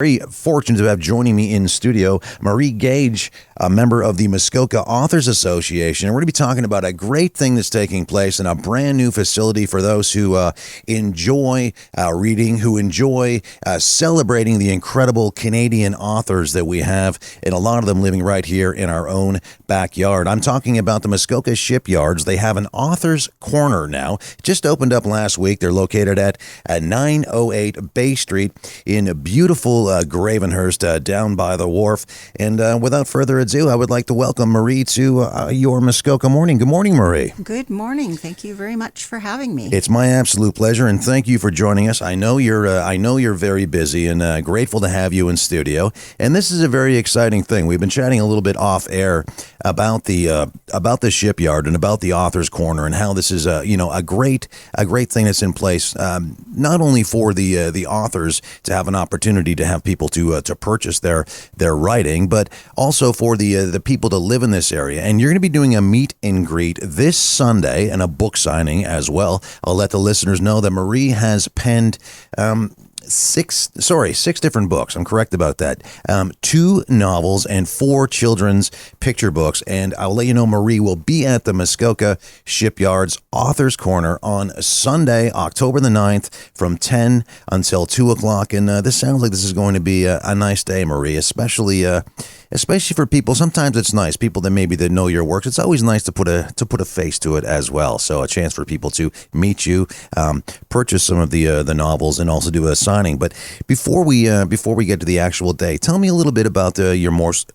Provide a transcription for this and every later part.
Very fortunate to have joining me in studio Marie Gage, a member of the Muskoka Authors Association. And we're going to be talking about a great thing that's taking place in a brand new facility for those who enjoy reading, who enjoy celebrating the incredible Canadian authors that we have, and a lot of them living right here in our own backyard. I'm talking about the Muskoka Shipyards. They have an author's corner now. It just opened up last week. They're located at 908 Bay Street in beautiful Gravenhurst down by the wharf. And without further ado, I would like to welcome Marie to your Muskoka morning. Good morning, Marie. Good morning. Thank you very much for having me. It's my absolute pleasure, and thank you for joining us. I know you're very busy, and grateful to have you in studio. And this is a very exciting thing. We've been chatting a little bit off air about the shipyard and about the author's corner, and how this is a great thing that's in place, not only for the authors to have an opportunity to have people to purchase their writing, but also for the people to live in this area. And you're going to be doing a meet and greet this Sunday and a book signing as well. I'll let the listeners know that Marie has penned six different books. I'm correct about that. 2 novels and 4 children's picture books. And I'll let you know Marie will be at the Muskoka Shipyards Authors Corner on Sunday, October the 9th from 10 until 2 o'clock. And this sounds like this is going to be a nice day, Marie, especially for people. Sometimes it's nice, people that know your works. It's always nice to put a face to it as well. So a chance for people to meet you, purchase some of the novels, and also do a signing. But before we get to the actual day, tell me a little bit about your most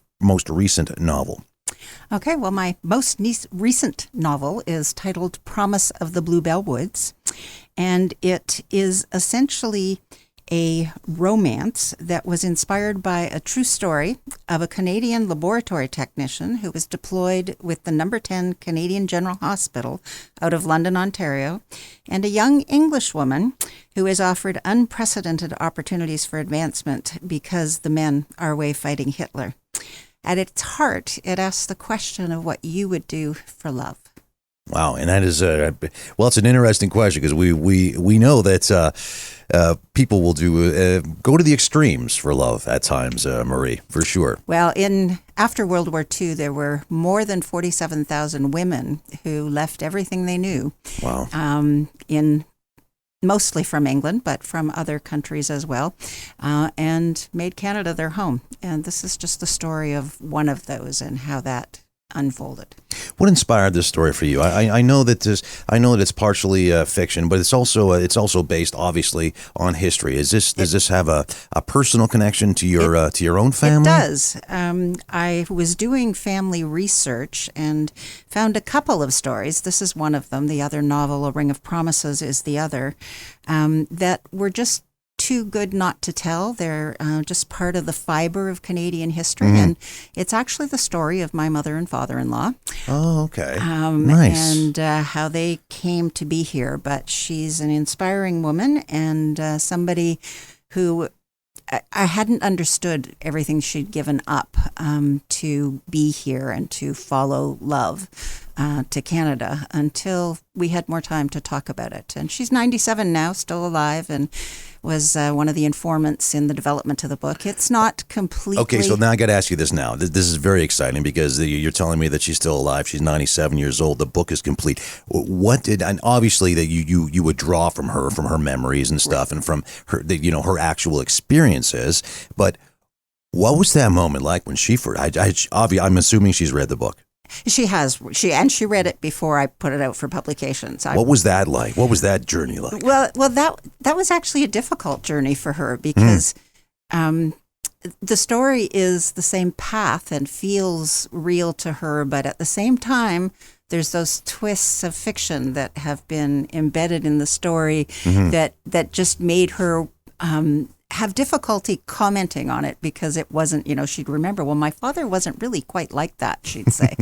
recent novel. Okay, well, my most recent novel is titled Promise of the Bluebell Woods, and it is essentially a romance that was inspired by a true story of a Canadian laboratory technician who was deployed with the No. 10 Canadian General Hospital out of London, Ontario, and a young English woman who is offered unprecedented opportunities for advancement because the men are away fighting Hitler. At its heart, it asks the question of what you would do for love. Wow, and that is it's an interesting question, because we know that people will go to the extremes for love at times, Marie, for sure. Well, after World War II, there were more than 47,000 women who left everything they knew. Wow. Mostly from England, but from other countries as well, and made Canada their home. And this is just the story of one of those and how that unfolded. What inspired this story for you? I know that it's partially fiction, but it's also based obviously on history. Does this have a personal connection to your own family? It does. I was doing family research and found a couple of stories. This is one of them. The other novel, A Ring of Promises, is the other, that were just too good not to tell. They're just part of the fiber of Canadian history, and it's actually the story of my mother and father-in-law. Oh, okay. Nice. And how they came to be here. But she's an inspiring woman, and somebody who I hadn't understood everything she'd given up to be here and to follow love to Canada until we had more time to talk about it. And she's 97 now, still alive, and was one of the informants in the development of the book. It's not completely... Okay, so now I got to ask you this now. This is very exciting, because you're telling me that she's still alive. She's 97 years old. The book is complete. And obviously that you would draw from her memories and stuff, and from her, her actual experiences. But what was that moment like when she first... I'm assuming she's read the book. She has. She read it before I put it out for publications. What was that like? What was that journey like? Well, that was actually a difficult journey for her, because the story is the same path and feels real to her, but at the same time, there's those twists of fiction that have been embedded in the story that just made her have difficulty commenting on it, because it wasn't, she'd remember, well, my father wasn't really quite like that, she'd say.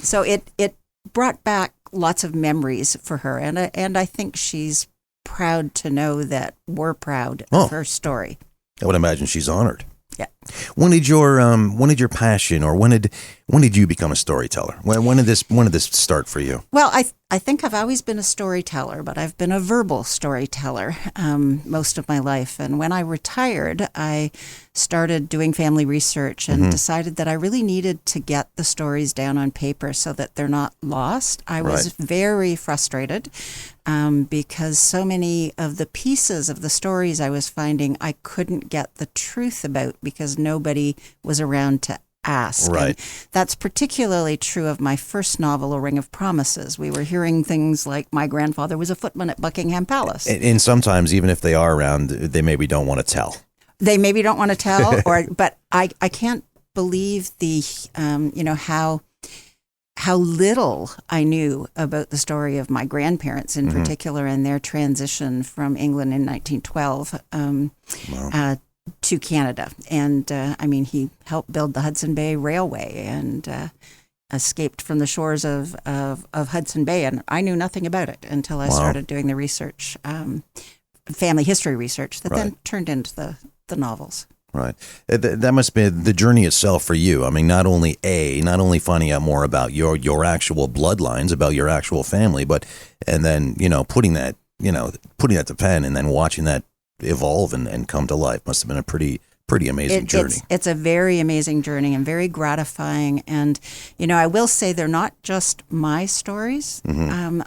So it brought back lots of memories for her, and I think she's proud to know that we're proud of her story. I would imagine she's honored. Yeah. When did your passion, or when did you become a storyteller? When did this start for you? Well, I think I've always been a storyteller, but I've been a verbal storyteller most of my life. And when I retired, I started doing family research and decided that I really needed to get the stories down on paper so that they're not lost. I was very frustrated because so many of the pieces of the stories I was finding I couldn't get the truth about because nobody was around to ask. Right. And that's particularly true of my first novel, A Ring of Promises. We were hearing things like my grandfather was a footman at Buckingham Palace. And sometimes, even if they are around, they maybe don't want to tell. They maybe don't want to tell, but I can't believe how little I knew about the story of my grandparents in particular and their transition from England in 1912 to Canada. And he helped build the Hudson Bay Railway and escaped from the shores of Hudson Bay. And I knew nothing about it until I started doing the research, family history research that then turned into the novels. Right. That must be the journey itself for you. I mean, not only finding out more about your actual bloodlines, about your actual family, and then, putting that to pen and then watching that evolve and come to life must have been a pretty amazing journey. It's a very amazing journey and very gratifying. And, I will say they're not just my stories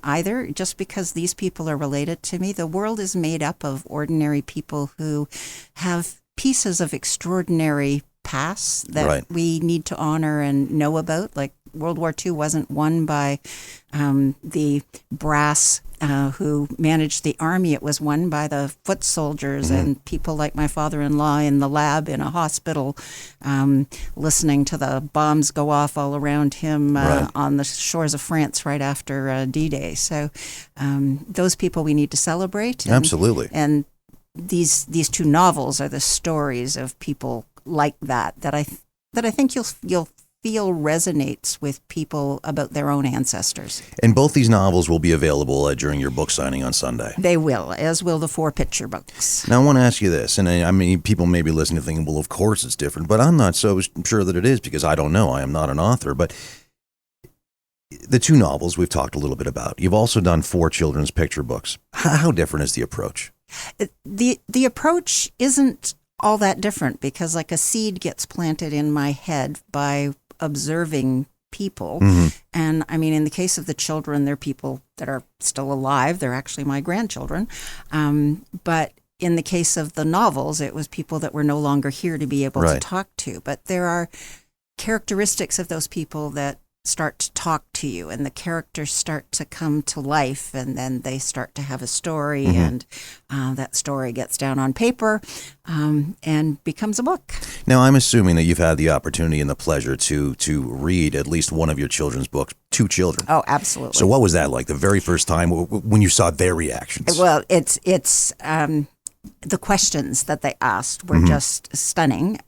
either. Just because these people are related to me, the world is made up of ordinary people who have pieces of extraordinary pasts that we need to honor and know about. Like World War II wasn't won by the brass who managed the army. It was won by the foot soldiers and people like my father-in-law in the lab in a hospital, listening to the bombs go off all around him on the shores of France right after D-Day. So those people we need to celebrate. Absolutely. And these two novels are the stories of people like that I think you'll feel resonates with people about their own ancestors. And both these novels will be available during your book signing on Sunday. They will, as will the 4 picture books. Now, I want to ask you this, and I mean, people may be listening thinking, well, of course it's different, but I'm not so sure that it is because I don't know. I am not an author, but the 2 novels we've talked a little bit about. You've also done 4 children's picture books. How different is the approach? The approach isn't all that different because like a seed gets planted in my head by observing people. And I mean, in the case of the children, they're people that are still alive. They're actually my grandchildren. But in the case of the novels, it was people that were no longer here to be able to talk to. But there are characteristics of those people that start to talk to you and the characters start to come to life and then they start to have a story and that story gets down on paper and becomes a book. Now, I'm assuming that you've had the opportunity and the pleasure to read at least one of your children's books to children. Oh, absolutely. So what was that like the very first time when you saw their reactions? Well, it's the questions that they asked were just stunning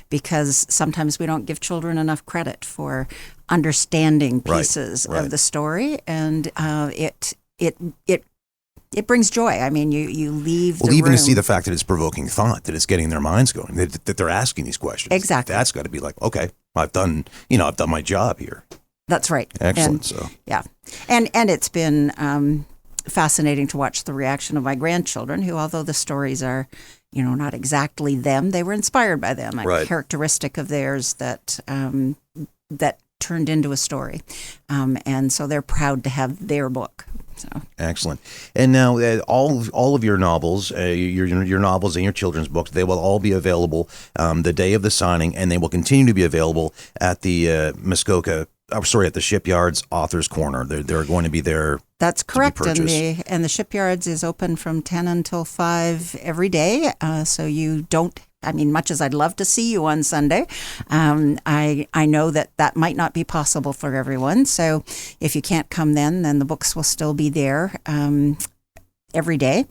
because sometimes we don't give children enough credit for understanding pieces of the story, and it brings joy. I mean, you leave the even room. to see the fact that it's provoking thought, that it's getting their minds going, that they're asking these questions. Exactly. That's got to be like, okay, I've done my job here. That's right. Excellent. And it's been fascinating to watch the reaction of my grandchildren, who, although the stories are, not exactly them, they were inspired by them. A characteristic of theirs that turned into a story, and so they're proud to have their book. So. Excellent. And now all of your novels, your novels and your children's books, they will all be available the day of the signing, and they will continue to be available at the Muskoka. At the Shipyards Authors Corner. They're going to be there. That's correct. And the Shipyards is open from 10 until 5 every day. So you don't. I mean, much as I'd love to see you on Sunday, I know that might not be possible for everyone. So if you can't come then the books will still be there every day,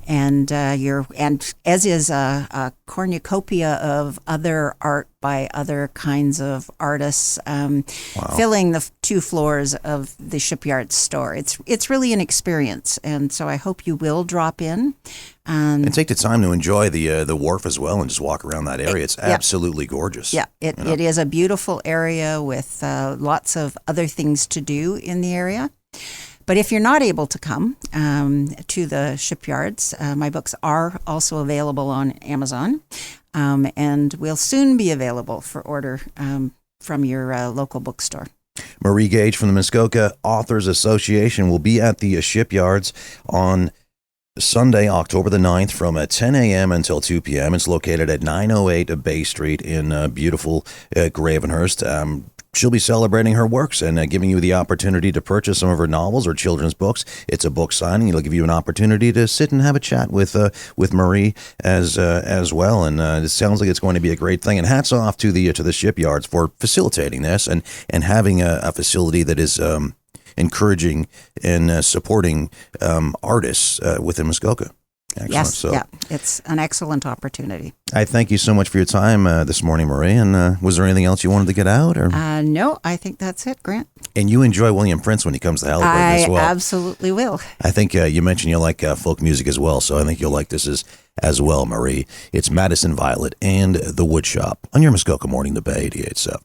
and as is a cornucopia of other art by other kinds of artists, filling the 2 floors of the Shipyard store. It's really an experience, and so I hope you will drop in. And take the time to enjoy the wharf as well and just walk around that area. It's absolutely gorgeous. Yeah, it is a beautiful area with lots of other things to do in the area. But if you're not able to come to the shipyards, my books are also available on Amazon, and will soon be available for order from your local bookstore. Marie Gage from the Muskoka Authors Association will be at the shipyards on Sunday, October the 9th from 10 a.m. until 2 p.m. It's located at 908 Bay Street in beautiful Gravenhurst. She'll be celebrating her works and giving you the opportunity to purchase some of her novels or children's books. It's a book signing. It'll give you an opportunity to sit and have a chat with Marie as well. And it sounds like it's going to be a great thing. And hats off to the shipyards for facilitating this and having a facility that is encouraging and supporting artists within Muskoka. Excellent. Yes, So, yeah, it's an excellent opportunity. I thank you so much for your time this morning, Marie. And was there anything else you wanted to get out? Or No, I think that's it, Grant. And you enjoy William Prince when he comes to Haliburton I as well. absolutely will. I think you mentioned you like folk music as well, so I think you'll like this as well, Marie. It's Madison Violet and The Woodshop on your Muskoka Morning, the Bay 88.7.